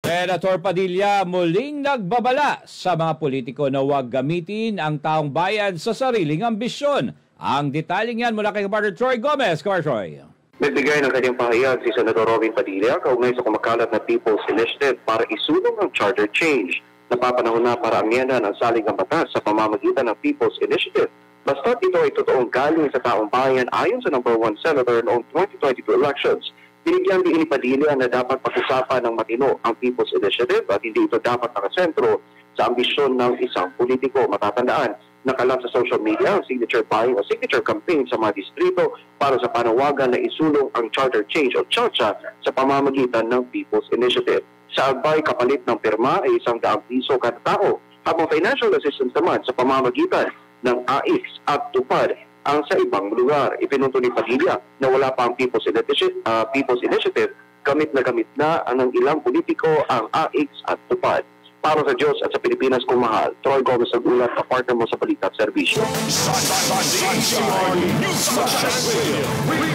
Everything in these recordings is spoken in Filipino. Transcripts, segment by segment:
Senator Padilla muling nagbabala sa mga politiko na huwag gamitin ang taong bayan sa sariling ambisyon. Ang detaling yan mula kay Kapatid Troy Gomez. Kapatid Troy. Nagbigay ng kanyang pahayag si Senator Robin Padilla kaugnay sa kumakalat na People's Initiative para isulong ang charter change. Napapanahon na para amyendahan ang saligang batas sa pamamagitan ng People's Initiative. Basta't ito ay totoong galing sa taong bayan ayon sa number 1 Senator noong 2022 elections. Binigyan din ni Padilla na dapat pag-usapan ng matino ang People's Initiative at hindi ito dapat nakasentro sa ambisyon ng isang politiko. Matatandaan, nakalat sa social media ang signature buying o signature campaign sa mga distrito para sa panawagan na isulong ang charter change o CHACHA sa pamamagitan ng People's Initiative. Sa agbay kapalit ng pirma ay 100 piso kada tao, habang financial assistance naman sa pamamagitan ng AIX at TUPAD ang sa ibang lugar. Ipinunto ni Padilla na wala pa ang People's Initiative, gamit na ng ilang politiko ang AIX at TUPAD. Para sa Diyos at sa Pilipinas kung mahal, Troy Gomez Agulat, partner mo sa Balita at Serbisyo.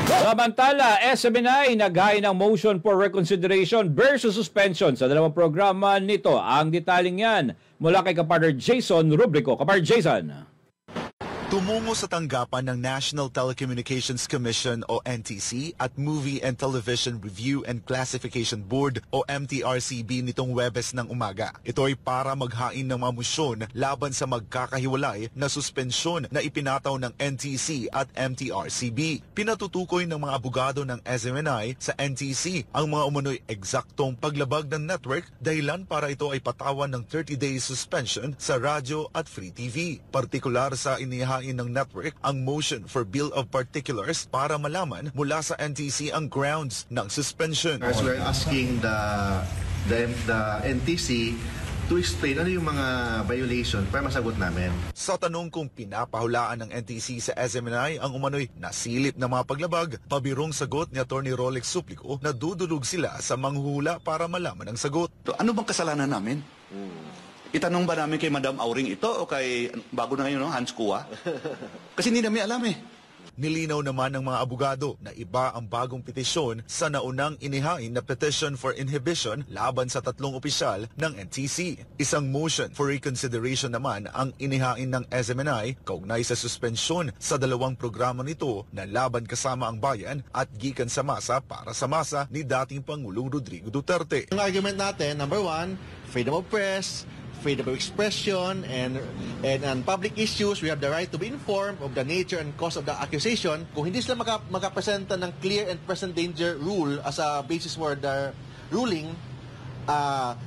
Samantala, SMNI naghain ng motion for reconsideration versus suspension sa dalawang programa nito. Ang detaling yan mula kay Kapatid Jason Rubrico. Kapatid Jason. Tumungo sa tanggapan ng National Telecommunications Commission o NTC at Movie and Television Review and Classification Board o MTRCB nitong Huwebes ng umaga. Ito ay para maghain ng mga moisyon laban sa magkakahiwalay na suspensyon na ipinataw ng NTC at MTRCB. Pinatutukoy ng mga abogado ng SMNI sa NTC ang mga umano'y eksaktong paglabag ng network dahilan para ito ay patawan ng 30-day suspension sa radyo at free TV. Partikular sa inihain ng network ang motion for Bill of Particulars para malaman mula sa NTC ang grounds ng suspension. As we're asking the NTC to explain ano yung mga violation para masagot namin. Sa tanong kung pinapahulaan ng NTC sa SMNI ang umano'y nasilip na mga paglabag, pabirong sagot ni Atty. Rolex Suplico na dudulog sila sa manghuhula para malaman ang sagot. Ano bang kasalanan namin? Itanong ba namin kay Madam Auring ito o kay, bago na ngayon, no, Hans Kua? Kasi hindi namin alam eh. Nilinaw naman ng mga abogado na iba ang bagong petisyon sa naunang inihain na petition for inhibition laban sa 3 opisyal ng NTC. Isang motion for reconsideration naman ang inihain ng SMNI kaugnay sa suspensyon sa 2 programa nito na Laban Kasama ang Bayan at Gikan sa Masa para sa Masa ni dating Pangulong Rodrigo Duterte. Ang argument natin, number 1, freedom of press, freedom of expression, and on public issues, we have the right to be informed of the nature and cause of the accusation. Kung hindi sila makapresenta ng clear and present danger rule as a basis for the ruling,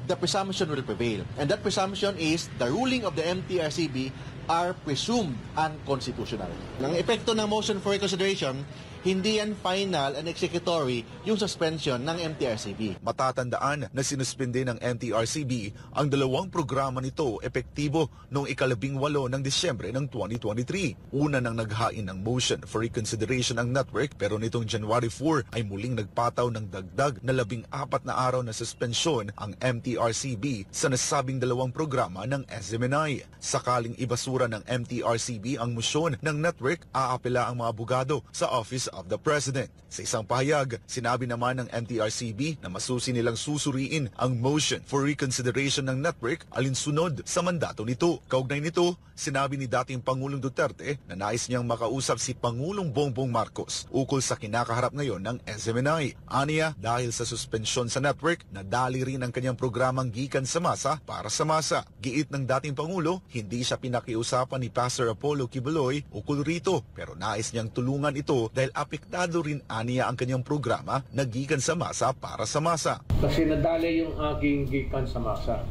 the presumption will prevail. And that presumption is the ruling of the MTRCB are presumed unconstitutional. Ang epekto ng motion for reconsideration, hindi yan final and executory yung suspension ng MTRCB. Matatandaan na sinuspende ng MTRCB ang 2 programa nito epektibo noong 18 ng Disyembre ng 2023. Una nang naghain ng motion for reconsideration ang network pero nitong January 4 ay muling nagpataw ng dagdag na 14 na araw na suspensyon ang MTRCB sa nasabing 2 programa ng SMNI. Sakaling ibasura ng MTRCB ang motion ng network, aapela ang mga abogado sa Office of the President. Sa isang pahayag, sinabi naman ng MTRCB na masusi nilang susuriin ang motion for reconsideration ng network alinsunod sa mandato nito. Kaugnay nito, sinabi ni dating Pangulong Duterte na nais niyang makausap si Pangulong Bongbong Marcos ukol sa kinakaharap ngayon ng SMNI. Aniya, dahil sa suspensyon sa network, nadali rin ang kanyang programang Gikan sa Masa para sa Masa. Giit ng dating Pangulo, hindi siya pinakiusapan ni Pastor Apollo Kibuloy ukol rito pero nais niyang tulungan ito dahil apektado rin aniya ang kanyang programa na Gikan sa Masa para sa Masa. Kasi nadali yung aking Gikan sa Masa.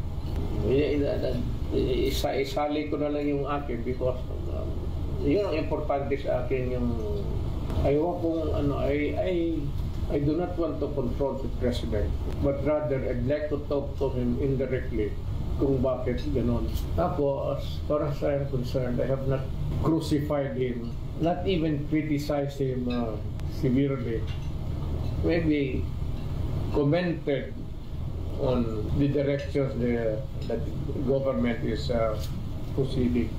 Isali ko na lang yung akin because yun ang importante sa akin yung ayaw kong I do not want to control the president but rather I'd like to talk to him indirectly kung bakit ganon. Tapos, para sa I'm concerned, I have not crucified him, not even criticized him severely. Maybe commented on the directions that the government is proceeding.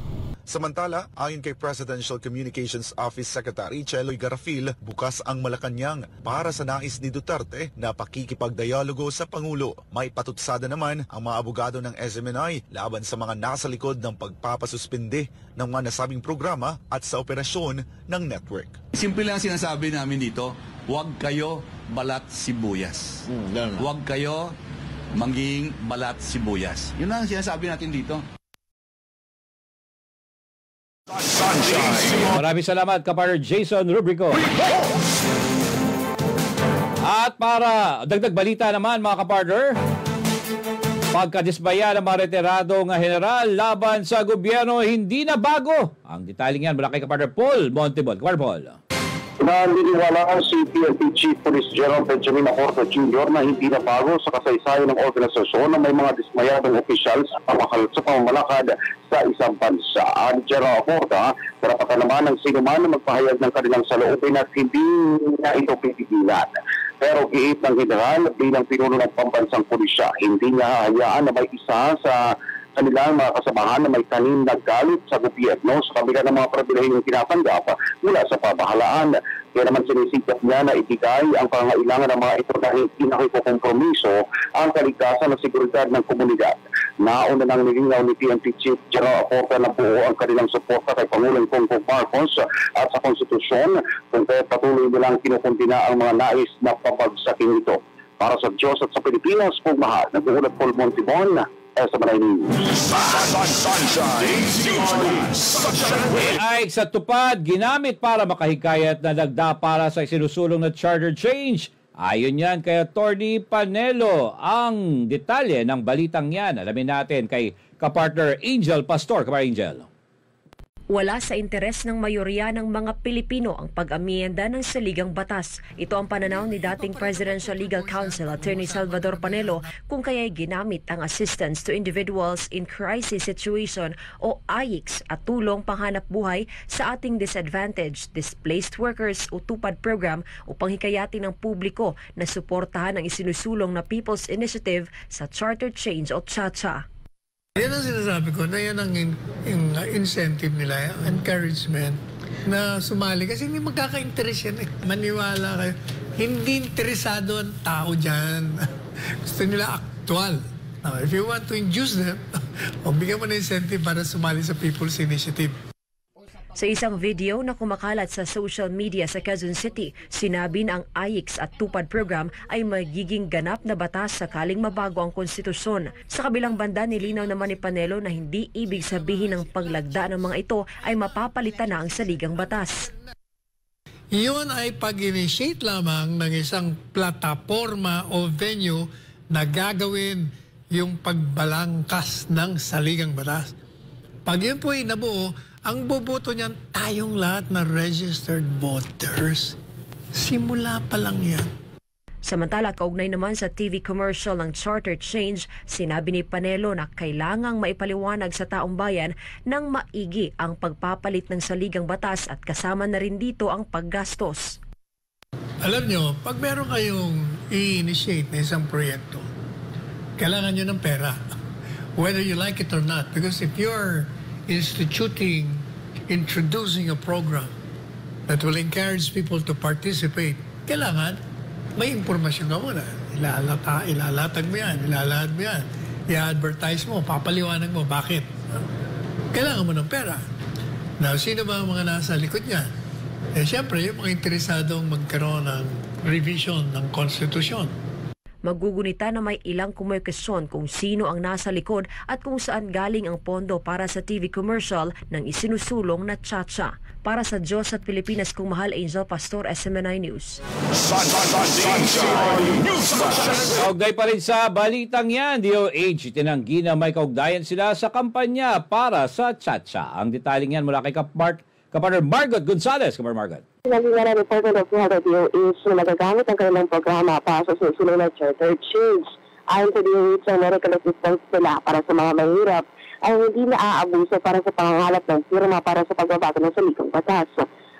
Samantala, ayon kay Presidential Communications Office Secretary Cheloy Garafil, bukas ang Malacanang para sa nais ni Duterte na pakikipagdialogo sa Pangulo. May patutsada naman ang mga abogado ng SMNI laban sa mga nasa likod ng pagpapasuspinde ng mga nasabing programa at sa operasyon ng network. Simple lang sinasabi namin dito, huwag kayo balat sibuyas. Huwag kayo maging balat sibuyas. Yun lang ang sinasabi natin dito. Maraming salamat, Kapartner Jason Rubrico. At para dagdag balita naman, mga kapartner, pagkadismaya ng mga retiradong general laban sa gobyerno hindi na bago. Ang detalye yan mula kay Kapartner Paul Montebon. Kapartner Paul. Naniniwala si PNP Chief Police General Benjamin Acorta Jr. na hindi na bago sa kasaysayan ng organisasyon na may mga dismayadong opisyals sa pamamalakad sa isang bansa. Ang General Acorta, karapatan naman ng sinuman na magpahayag ng kanilang saloobin at hindi na ito pipigilan. Pero giit ng general bilang pinuno ng pambansang pulisya, hindi niya hahayaan na may isa sa kanilang mga kasamahan na may tanim na galit sa gobyerno sa kabila ng mga pribilehiyong tinatanggap mula sa pamahalaan. Kaya naman sinisikap niya na ibigay ang pangailangan ng mga ito na hindi nakikokompromiso ang kaligtasan at seguridad ng komunidad. Nauna nang nilinaw ni PNP Chief General Acorta na buo ang kanilang suporta kay Pangulong Bongbong Marcos at sa konstitusyon kung kaya patuloy nilang kinukundina ang mga nais na pabagsakin ito. Para sa Diyos at sa Pilipinas, pagmahal, nag-uulat Paul Montebon, SMNI News. Ay sa tupad, ginamit para makahikayat na dagda para sa isinusulong na charter change. Ayon yan kay Atty. Panelo. Ang detalye ng balitang yan, alamin natin kay kapartner Angel Pastor. Kapartner Angel. Wala sa interes ng mayoriya ng mga Pilipino ang pag-amienda ng saligang batas. Ito ang pananaw ni dating Presidential Legal Counsel Attorney Salvador Panelo kung kaya'y ginamit ang Assistance to Individuals in Crisis Situation o AICS at tulong panghanap buhay sa ating disadvantaged displaced workers o TUPAD program upang hikayatin ng publiko na suportahan ang isinusulong na People's Initiative sa Charter Change o CHACHA. Yan ang sinasabi ko na yan ang incentive nila, encouragement na sumali. Kasi hindi magkaka-interest yan. Maniwala kayo. Hindi interesado ang tao dyan. Gusto nila actual. Now, if you want to induce them, bigyan mo na incentive para sumali sa People's Initiative. Sa isang video na kumakalat sa social media sa Quezon City, sinabi na ang AICS at TUPAD program ay magiging ganap na batas sakaling mabago ang konstitusyon. Sa kabilang banda, nilinaw naman ni Panelo na hindi ibig sabihin ng paglagda ng mga ito ay mapapalitan na ang saligang batas. Iyon ay pag-initiate lamang ng isang plataforma o venue na gagawin yung pagbalangkas ng saligang batas. Pag yun po ay nabuo, ang boboto niyan tayong lahat na registered voters. Simula pa lang yan. Samantala, kaugnay naman sa TV commercial ng Charter Change, sinabi ni Panelo na kailangang maipaliwanag sa taong bayan ng maigi ang pagpapalit ng saligang batas at kasama na rin dito ang paggastos. Alam nyo, pag meron kayong i-initiate na isang proyekto, kailangan nyo ng pera. Whether you like it or not. Because if you're introducing a program that will encourage people to participate, kailangan may impormasyon ka muna. Ilalatag mo yan, ilalahad mo yan, i-advertise mo, papaliwanag mo, bakit? Kailangan mo ng pera. Now, sino ba ang mga nasa likod niyan? Siyempre, yung mga interesadong magkaroon ng revision ng konstitusyon. Magugunita na may ilang kumwestiyon kung sino ang nasa likod at kung saan galing ang pondo para sa TV commercial ng isinusulong na CHACHA. Para sa Diyos at Pilipinas, kung mahal, Angel Pastor, SMNI News. Kaugnay pa rin sa balitang yan, DOH itinanggi na may kaugnayan sila sa kampanya para sa CHACHA. Ang detaling yan mula kay Kapartner Margot Gonzalez. Kapartner Margot. Sinabi nga na Department of Health at DOH na magagamit ang kanilang programa para sa susunod na Charter Change. Ayon sa DOH, ang medical assistance nila para sa mga mahirap ay hindi naaabuso para sa pangangalap ng firma para sa pagbabago ng saligang batas.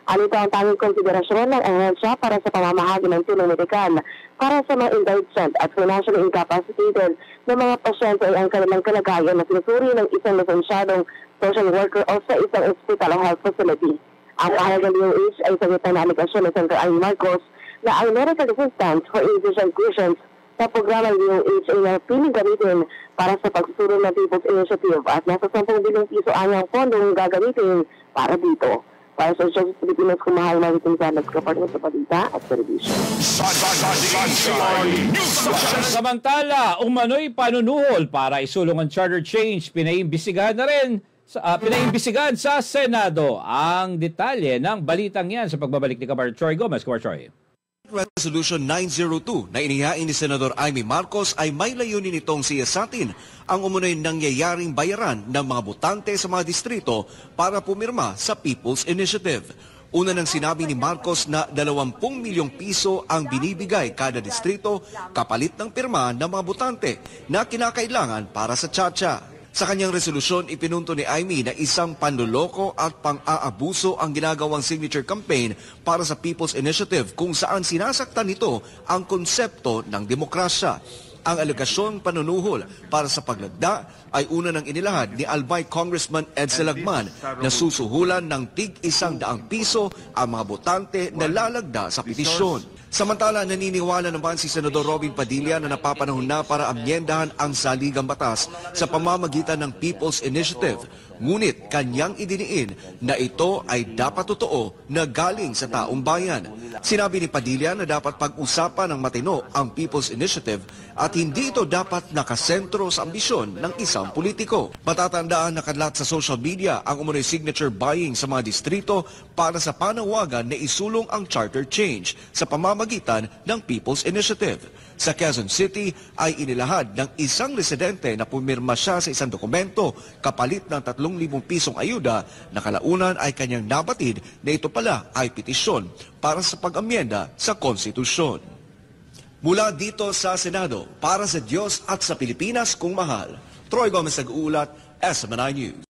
Ito ang tanging konsiderasyon ng ahensya para sa pamamahagi ng tulong medikal para sa mga indigent at financially incapacitated na mga pasyente ay ang kanilang kalagayan na sinusuri ng isang lisensyadong social worker o sa isang hospital o health facility. Ang kahalagang DOH ay sagot ng aligasyon ng Senator Amy Marcos na ang medical assistance for indigent patients sa programa ng DOH ay napiling gamitin para sa pagsusulong ng People's Initiative at nasa 10 bilyong piso anyang fondong gagamitin para dito. Para sa Justice Pilipinas, kumahal na itin sa nagkapartner sa balita at servisyo. Samantala, umano'y panunuhol para isulong ang charter change, pinaimbisigahan sa Senado. Ang detalye ng balitang yan sa pagbabalik ni Kapar Troy Gomez. Kapar Troy. Resolution 902 na inihain ni Senador Amy Marcos ay may layunin nitong siyasatin ang umunoy nangyayaring bayaran ng mga botante sa mga distrito para pumirma sa People's Initiative. Una nang sinabi ni Marcos na 20 milyong piso ang binibigay kada distrito kapalit ng pirma ng mga botante na kinakailangan para sa tsa-tsa. Sa kanyang resolusyon, ipinunto ni Amy na isang panloloko at pang-aabuso ang ginagawang signature campaign para sa People's Initiative kung saan sinasaktan nito ang konsepto ng demokrasya. Ang alegasyong panunuhol para sa paglagda ay una nang inilahad ni Albay Congressman Ed Selagman na susuhulan ng tig-100 piso ang mga botante na lalagda sa petisyon. Samantala, naniniwala naman si Senador Robin Padilla na napapanahon na para amyendahan ang saligang batas sa pamamagitan ng People's Initiative. Ngunit kanyang idiniin na ito ay dapat totoo na galing sa taong bayan. Sinabi ni Padilla na dapat pag-usapan ng matino ang People's Initiative at hindi ito dapat nakasentro sa ambisyon ng isang politiko. Matatandaan na kadlat sa social media ang umunoy signature buying sa mga distrito para sa panawagan na isulong ang charter change sa pamamagitan ng People's Initiative. Sa Quezon City ay inilahad ng isang residente na pumirma siya sa isang dokumento kapalit ng 3,000 pisong ayuda na kalaunan ay kanyang nabatid na ito pala ay petisyon para sa pag-amyenda sa konstitusyon. Mula dito sa Senado, para sa Diyos at sa Pilipinas kung mahal, Troy Gomez nag-uulat, SMNI News.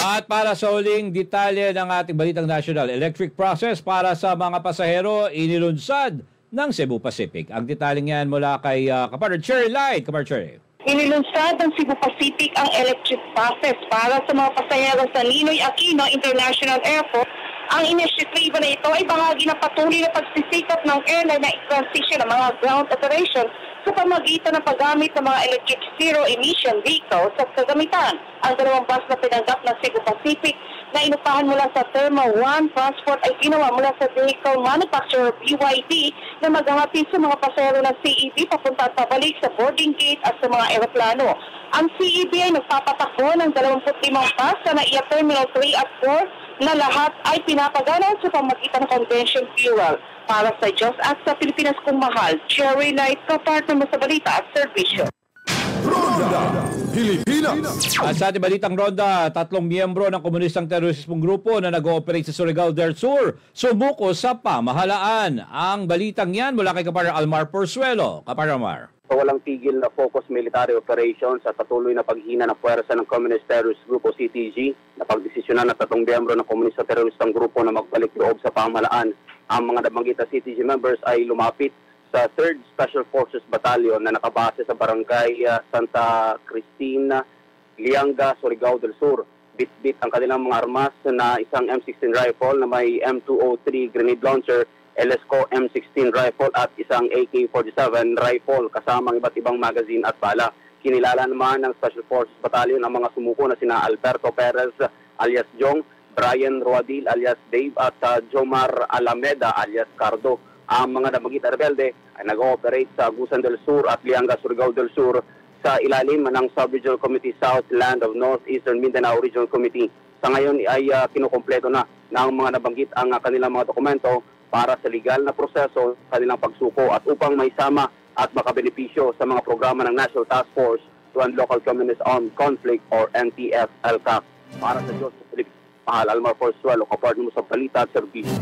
At para sa huling detalye ng ating balitang national, electric process para sa mga pasahero inilunsad ng Cebu Pacific. Ang detalyeng yan mula kay Kapatid Cherry Light. Kapatid Cherry. Inilunsad ng Cebu Pacific ang electric process para sa mga pasahero sa Ninoy Aquino International Airport. Ang initiative na ito ay bahagi ng patuloy na pagsisikap ng airline na i-transition ng mga ground operations sa pamagitan ng paggamit ng mga electric zero-emission vehicles sa kagamitan. Ang dalawang bus na pinanggap ng Cebu Pacific na inupahan mula sa Thermal One Transport ay ginawa mula sa vehicle manufacturer BYD na maghahatid sa mga pasahero ng CEB papunta at pabalik sa boarding gate at sa mga eroplano. Ang CEB ay nagpapatakbo ng 25 bus sa NAIA Terminal 3 at 4 na lahat ay pinapagana sa pamagitan ng convention fuel. Para sa Diyos at sa Pilipinas kung mahal, Cherry Light, kapartner mo sa balita at servisyo. Ronda Pilipinas. At sa ating balitang ronda, 3 miyembro ng komunistang terorismong grupo na nag-ooperate sa Surigao del Sur sumuko sa pamahalaan. Ang balitang yan mula kay Kapar Almar Porzuelo. Kapar Almar. Sa walang tigil na focus military operations at patuloy na paghina ng puwersa ng Communist Terrorist Group o CTG, napagdesisyonan na 3 miyembro ng komunista teroristang grupo na magbalik loob sa pamahalaan. Ang mga nabanggit na CTG members ay lumapit sa 3rd Special Forces Battalion na nakabase sa barangay Santa Cristina, Lianga, Surigao del Sur. Bit-bit ang kanilang mga armas na isang M16 rifle na may M203 grenade launcher, LSCO M16 rifle at isang AK-47 rifle kasamang iba't ibang magazine at bala. Kinilala naman ng Special Forces Battalion ang mga sumuko na sina Alberto Perez alias Jong, Brian Roadil alias Dave at Jomar Alameda alias Cardo. Ang mga nabanggit na rebelde ay nag-ooperate sa Agusan del Sur at Lianga, Surigao del Sur sa ilalim ng Sub-Regional Committee Southland of Northeastern Mindanao Regional Committee. Sa ngayon ay kinukumpleto na ng mga nabanggit ang kanilang mga dokumento para sa legal na proseso sa kanilang pagsuko at upang maisama at makabenepisyo sa mga programa ng National Task Force to End Local Communist Armed Conflict or NTF-LCAC. Para sa Diyos sa Pilipinas, mahal Almar Porzuelo, kapartner mo sa balita at servisyo.